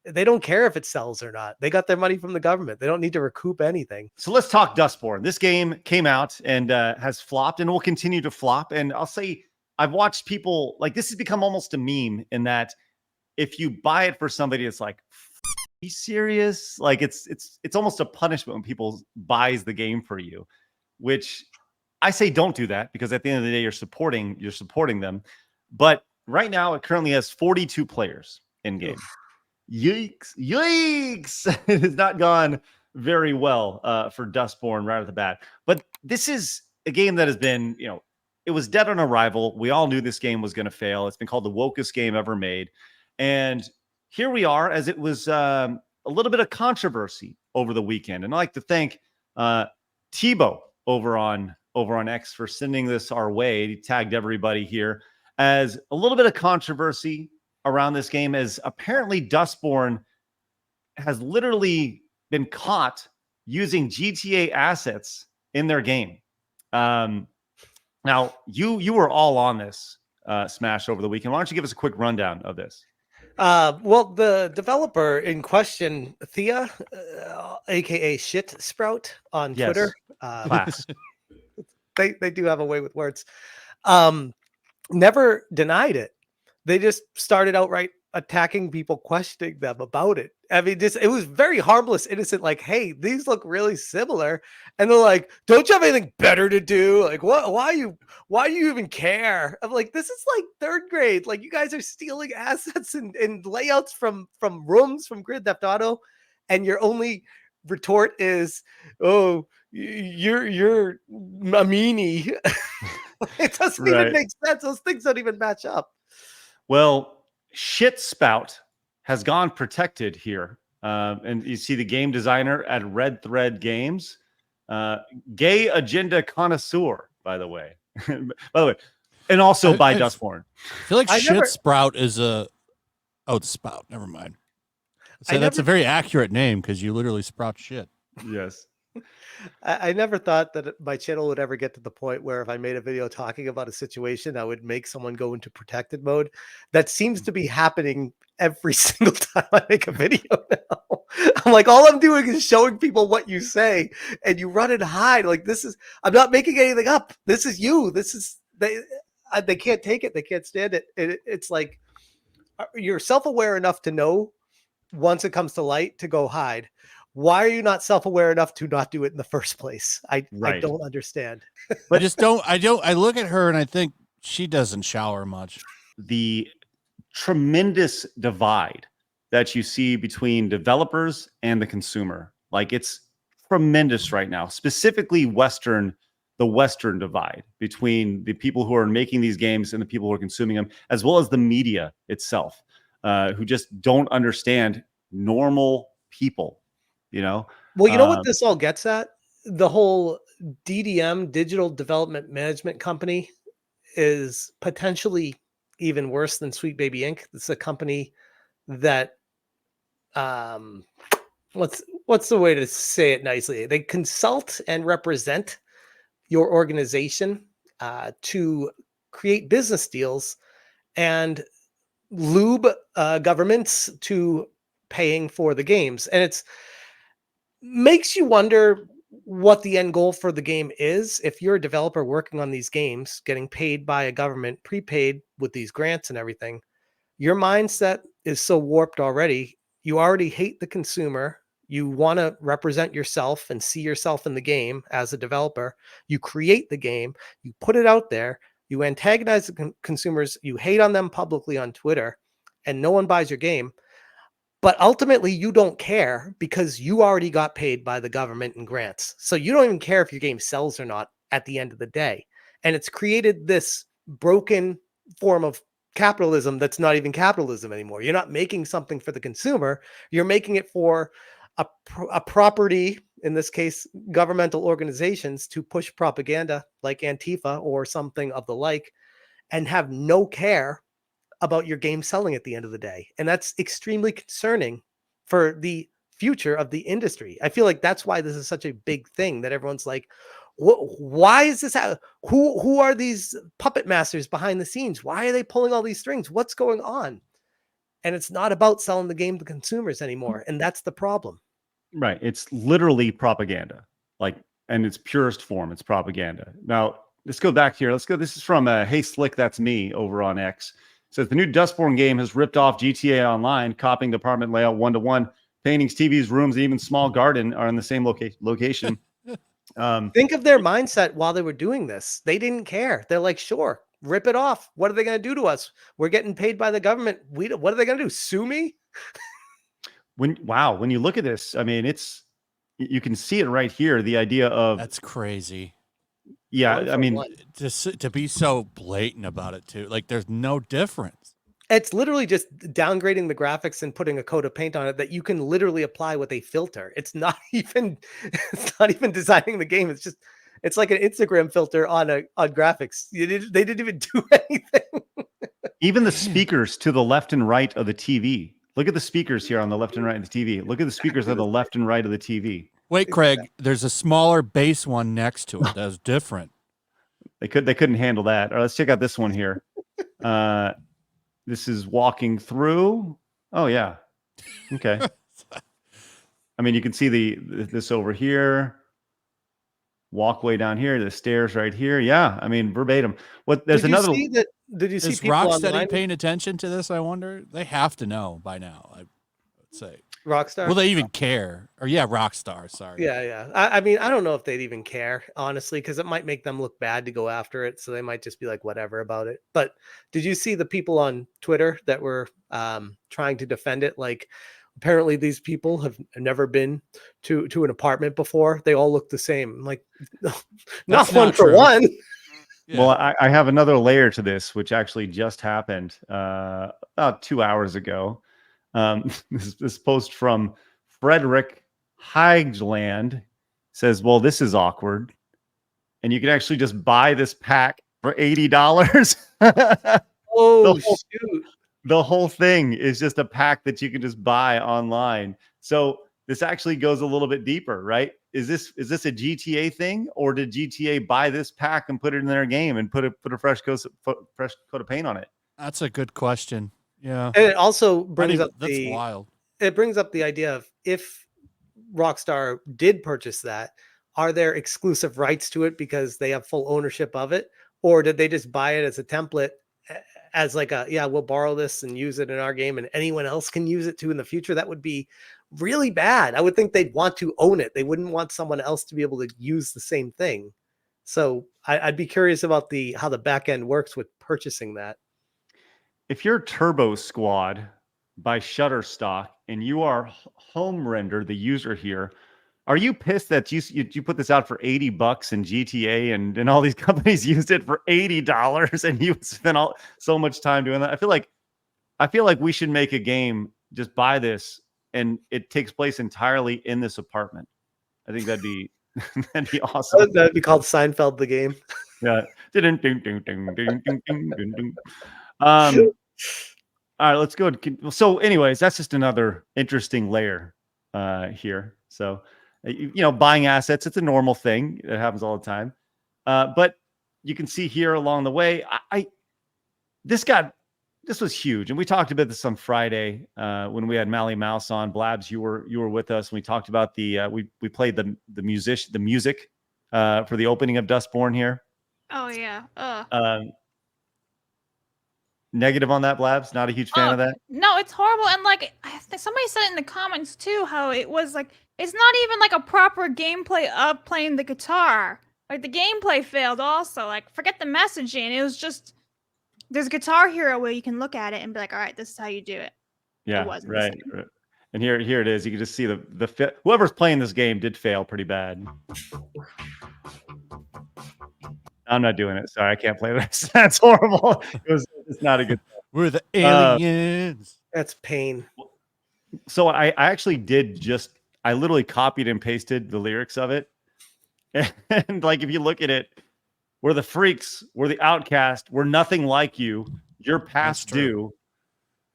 they don't care if it sells or not. They got their money from the government. They don't need to recoup anything. So let's talk Dustborn. This game came out and has flopped and will continue to flop. And I'll say I've watched people like this has become almost a meme in that if you buy it for somebody, it's like, be serious. Like it's almost a punishment when people buys the game for you, which I say don't do that because at the end of the day, you're supporting them. But right now, it currently has 42 players in game. Yikes! It has not gone very well for Dustborn right off the bat. But this is a game that has been, it was dead on arrival. We all knew this game was going to fail. It's been called the wokest game ever made, and here we are, as it was a little bit of controversy over the weekend. And I'd like to thank Tebow over on X for sending this our way. He tagged everybody here as a little bit of controversy around this game, as apparently Dustborn has literally been caught using GTA assets in their game. Now, you were all on this, Smash, over the weekend. Why don't you give us a quick rundown of this? Well, the developer in question, Thea, aka Shit Sprout on Twitter, they do have a way with words. Never denied it. They just started outright attacking people, questioning them about it. I mean, it was very harmless, innocent, like, hey, these look really similar. And they're like, don't you have anything better to do? Like, what? Why do you even care? I'm like, this is like third grade. Like, you guys are stealing assets and layouts from rooms from Grand Theft Auto, and your only retort is, oh, you're a meanie. It doesn't even make sense. Those things don't even match up. Well, Shit Spout has gone protected here. And you see the game designer at Red Thread Games, gay agenda connoisseur, by the way. And also by Dustborn. I feel like Shit Sprout is the spout. Never mind. So that's a very accurate name because you literally sprout shit. Yes. I never thought that my channel would ever get to the point where if I made a video talking about a situation, I would make someone go into protected mode. That seems to be happening every single time I make a video now. I'm like, all I'm doing is showing people what you say and you run and hide. Like, I'm not making anything up. This is you. They can't take it. They can't stand it. It's like, you're self-aware enough to know once it comes to light to go hide. Why are you not self-aware enough to not do it in the first place? I don't understand. But I look at her and I think she doesn't shower much. The tremendous divide that you see between developers and the consumer, like, it's tremendous right now, specifically the Western divide between the people who are making these games and the people who are consuming them, as well as the media itself, who just don't understand normal people. Well, you know what this all gets at? The whole DDM, Digital Development Management Company, is potentially even worse than Sweet Baby Inc. It's a company that, what's the way to say it nicely? They consult and represent your organization to create business deals and lube governments to paying for the games. And it's makes you wonder what the end goal for the game is. If you're a developer working on these games, getting paid by a government, prepaid with these grants and everything, your mindset is so warped already. You already hate the consumer. You want to represent yourself and see yourself in the game as a developer. You create the game, you put it out there, you antagonize the consumers, you hate on them publicly on Twitter, and no one buys your game. But ultimately, you don't care because you already got paid by the government in grants. So you don't even care if your game sells or not at the end of the day. And it's created this broken form of capitalism that's not even capitalism anymore. You're not making something for the consumer. You're making it for a property, in this case, governmental organizations, to push propaganda like Antifa or something of the like, and have no care about your game selling at the end of the day. And that's extremely concerning for the future of the industry. I feel like that's why this is such a big thing, that everyone's like, why is this? Who are these puppet masters behind the scenes? Why are they pulling all these strings? What's going on? And it's not about selling the game to consumers anymore. And that's the problem. Right. It's literally propaganda, like, and its purest form. It's propaganda. Now, let's go back here. Let's go. This is from Hey Slick, That's Me over on X. It says the new Dustborn game has ripped off GTA Online, copying the apartment layout 1-to-1. Paintings, TVs, rooms, and even small garden are in the same location. Think of their mindset while they were doing this. They didn't care. They're like, sure, rip it off. What are they going to do to us? We're getting paid by the government. What are they going to do? Sue me? When you look at this, I mean, you can see it right here. The idea of That's crazy. Yeah, I mean, just to be so blatant about it too. Like there's no difference. It's literally just downgrading the graphics and putting a coat of paint on it that you can literally apply with a filter. It's not even designing the game. It's like an Instagram filter on graphics. They didn't even do anything. Even the speakers to the left and right of the TV. Look at the speakers here on the left and right of the TV. Look at the speakers on the left and right of the TV. Wait, Craig, there's a smaller base one next to it. That's different. They couldn't handle that. All right, let's check out this one here. This is walking through. Oh yeah. Okay. I mean, you can see this over here. Walkway down here, the stairs right here. Yeah, I mean, verbatim. There's another. Did you see Is people Rocksteady paying attention to this? I wonder. They have to know by now. I would say. Rockstar. Will they even care? Or yeah, Rockstar. Sorry. Yeah. I mean, I don't know if they'd even care, honestly, because it might make them look bad to go after it. So they might just be like, whatever about it. But did you see the people on Twitter that were trying to defend it? Like, apparently these people have never been to an apartment before. They all look the same. Like, not one for one. Yeah. Well, I have another layer to this, which actually just happened about 2 hours ago. This post from Frederick Highland says, well, this is awkward. And you can actually just buy this pack for $80. Oh, shoot. The whole thing is just a pack that you can just buy online. So this actually goes a little bit deeper, right? Is this a GTA thing, or did GTA buy this pack and put it in their game and put a fresh coat of paint on it? That's a good question. Yeah. And it also brings up that's wild. It brings up the idea of, if Rockstar did purchase that, are there exclusive rights to it because they have full ownership of it? Or did they just buy it as a template, as like we'll borrow this and use it in our game and anyone else can use it too in the future? That would be really bad. I would think they'd want to own it. They wouldn't want someone else to be able to use the same thing. So I'd be curious about how the back end works with purchasing that. If you're Turbo Squad by Shutterstock and you are Home Render, the user here, are you pissed that you put this out for $80 in GTA and all these companies used it for $80 and you spent so much time doing that? I feel like we should make a game, just buy this, and it takes place entirely in this apartment. I think that'd be awesome. That'd be called Seinfeld the game. Yeah. All right, let's go. So anyways, that's just another interesting layer here. So, buying assets, it's a normal thing. It happens all the time. But you can see here along the way, this was huge. And we talked about this on Friday when we had Mally Mouse on. Blabs, you were with us. And we talked about we played the music for the opening of Dustborn here. Oh yeah. Negative on that, Blabs? Not a huge fan of that? No, it's horrible. And like, I think somebody said it in the comments too, how it was like, it's not even like a proper gameplay of playing the guitar. Like the gameplay failed also. Like, forget the messaging. It was just, there's Guitar Hero where you can look at it and be like, all right, this is how you do it. Yeah, right. And here it is. You can just see whoever's playing this game did fail pretty bad. I'm not doing it. Sorry, I can't play this. That's horrible. It's not a good thing. We're the aliens. That's pain. So I actually I literally copied and pasted the lyrics of it. And like, if you look at it, we're the freaks, we're the outcast, we're nothing like you. You're past due.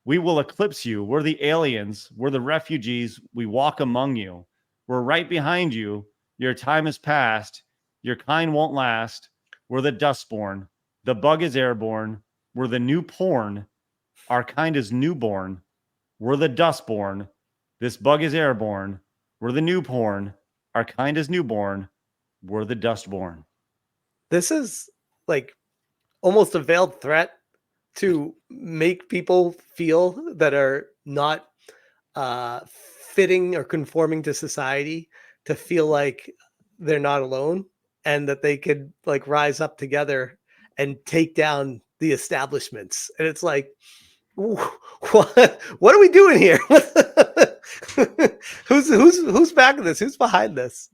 We will eclipse you. We're the aliens. We're the refugees. We walk among you. We're right behind you. Your time is past. Your kind won't last. We're the Dustborn. The bug is airborne. We're the new porn. Our kind is newborn. We're the Dustborn. This bug is airborne. We're the new porn. Our kind is newborn. We're the Dustborn. This is like almost a veiled threat to make people feel that are not fitting or conforming to society to feel like they're not alone and that they could like rise up together and take down the establishments. And it's like, what are we doing here? who's backing this? Who's behind this?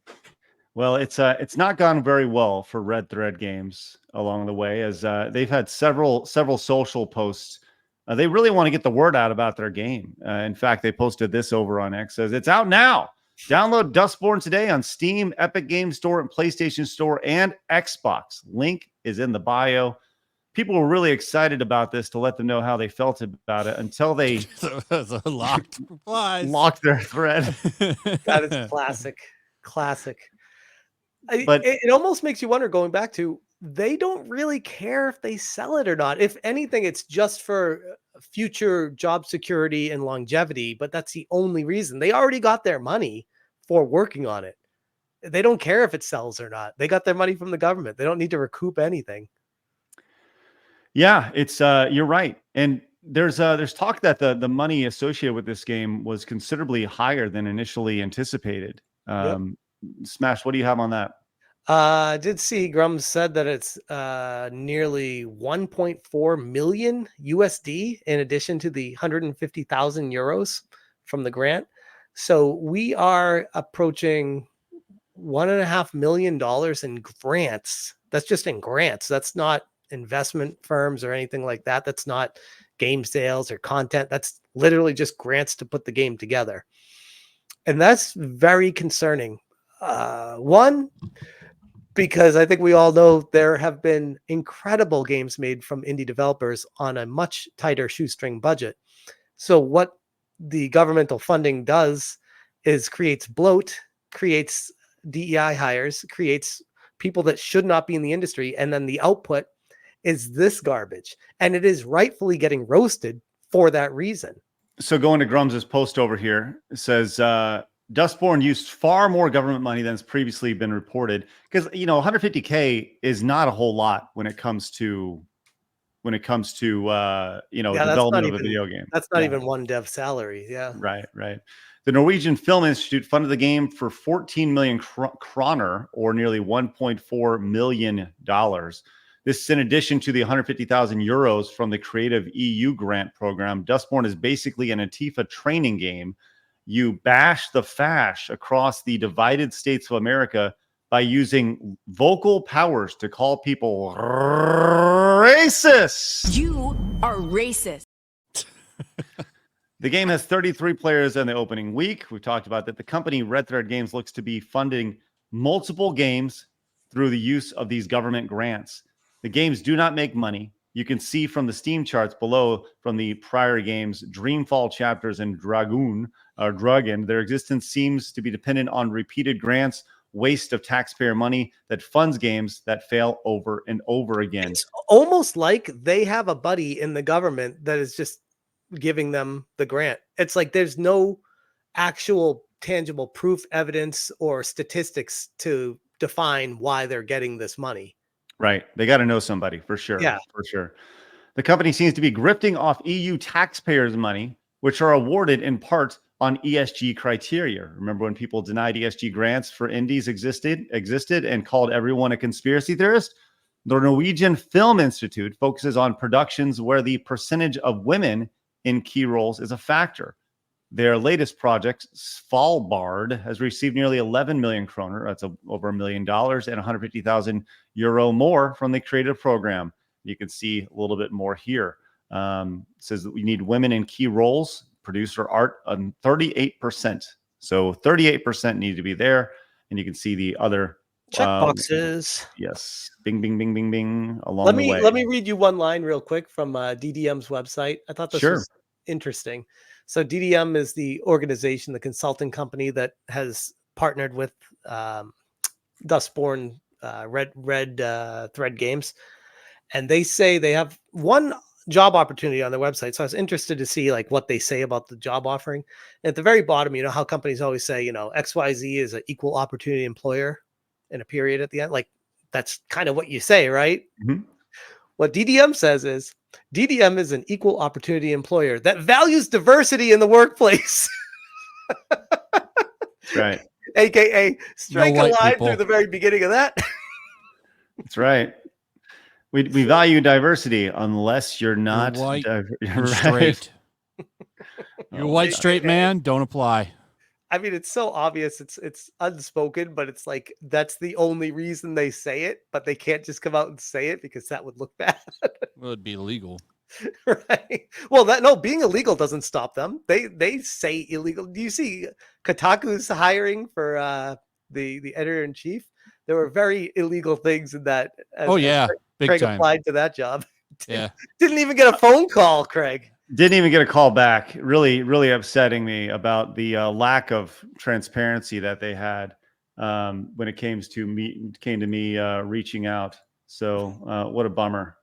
Well, it's not gone very well for Red Thread Games along the way, as they've had several social posts. They really want to get the word out about their game. In fact, they posted this over on X, says it's out now. Download Dustborn today on Steam, Epic Games Store, and PlayStation Store, and Xbox. Link is in the bio. People were really excited about this to let them know how they felt about it until they locked replies. Locked their thread. That is classic. But it almost makes you wonder, going back to, they don't really care if they sell it or not. If anything, it's just for future job security and longevity, but that's the only reason. They already got their money for working on it. They don't care if it sells or not. They got their money from the government. They don't need to recoup anything. Yeah, it's you're right. And there's talk that the money associated with this game was considerably higher than initially anticipated. Smash, what do you have on that? I did see Grums said that it's nearly 1.4 million USD in addition to the 150,000 euros from the grant. So we are approaching $1.5 million in grants. That's just in grants. That's not investment firms or anything like that. That's not game sales or content. That's literally just grants to put the game together. And that's very concerning. One, because I think we all know there have been incredible games made from indie developers on a much tighter shoestring budget. So what the governmental funding does is creates bloat, creates DEI hires, creates people that should not be in the industry. And then the output is this garbage. And it is rightfully getting roasted for that reason. So going to Grums's post over here, it says, Dustborn used far more government money than has previously been reported, because 150K is not a whole lot when it comes to development of a video game. That's not even one dev salary. Yeah. Right. The Norwegian Film Institute funded the game for 14 million kroner, or nearly $1.4 million. This is in addition to the 150,000 euros from the Creative EU grant program. Dustborn is basically an Antifa training game. You bash the fash across the divided states of America by using vocal powers to call people racist. You are racist. The game has 33 players in the opening week. We've talked about that. The company Red Thread Games looks to be funding multiple games through the use of these government grants. The games do not make money. You can see from the Steam charts below from the Prairie games, Dreamfall Chapters, and Dragon, their existence seems to be dependent on repeated grants, waste of taxpayer money that funds games that fail over and over again. It's almost like they have a buddy in the government that is just giving them the grant. It's like there's no actual tangible proof, evidence, or statistics to define why they're getting this money. Right. They got to know somebody for sure. Yeah, for sure. The company seems to be grifting off EU taxpayers' money, which are awarded in part on ESG criteria. Remember when people denied ESG grants for indies existed and called everyone a conspiracy theorist? The Norwegian Film Institute focuses on productions where the percentage of women in key roles is a factor. Their latest project, Svalbard, has received nearly 11 million kroner. That's over $1 million, and 150,000 euro more from the creative program. You can see a little bit more here. It says that we need women in key roles, producer art, 38%. So 38% need to be there. And you can see the other checkboxes. Yes. Bing, bing, bing, bing, bing along the way. Let me read you one line real quick from DDM's website. I thought this was interesting. So DDM is the organization, the consulting company that has partnered with Dustborn Red Thread Games. And they say they have one job opportunity on their website. So I was interested to see like what they say about the job offering. And at the very bottom, you know how companies always say, you know, XYZ is an equal opportunity employer in a period at the end. Like that's kind of what you say, right? Mhm. What DDM says is DDM is an equal opportunity employer that values diversity in the workplace. That's right. AKA strike a white line people. through the very beginning of that. That's right. We value diversity unless you're You're not white diver- and right. straight. You're a Oh, white God. straight man. Don't apply. I mean, it's so obvious. It's unspoken, but it's like that's the only reason they say it, but they can't just come out and say it because that would look bad. Well, it'd be illegal. Right. Well, that no, being illegal doesn't stop them. They say illegal. Do you see Kotaku's hiring for the editor in chief? There were very illegal things in that. Oh yeah, big Craig time. applied to that job. Yeah. Didn't even get a phone call, Craig. Didn't even get a call back. Really, really upsetting me about the lack of transparency that they had when it came to me reaching out. So what a bummer.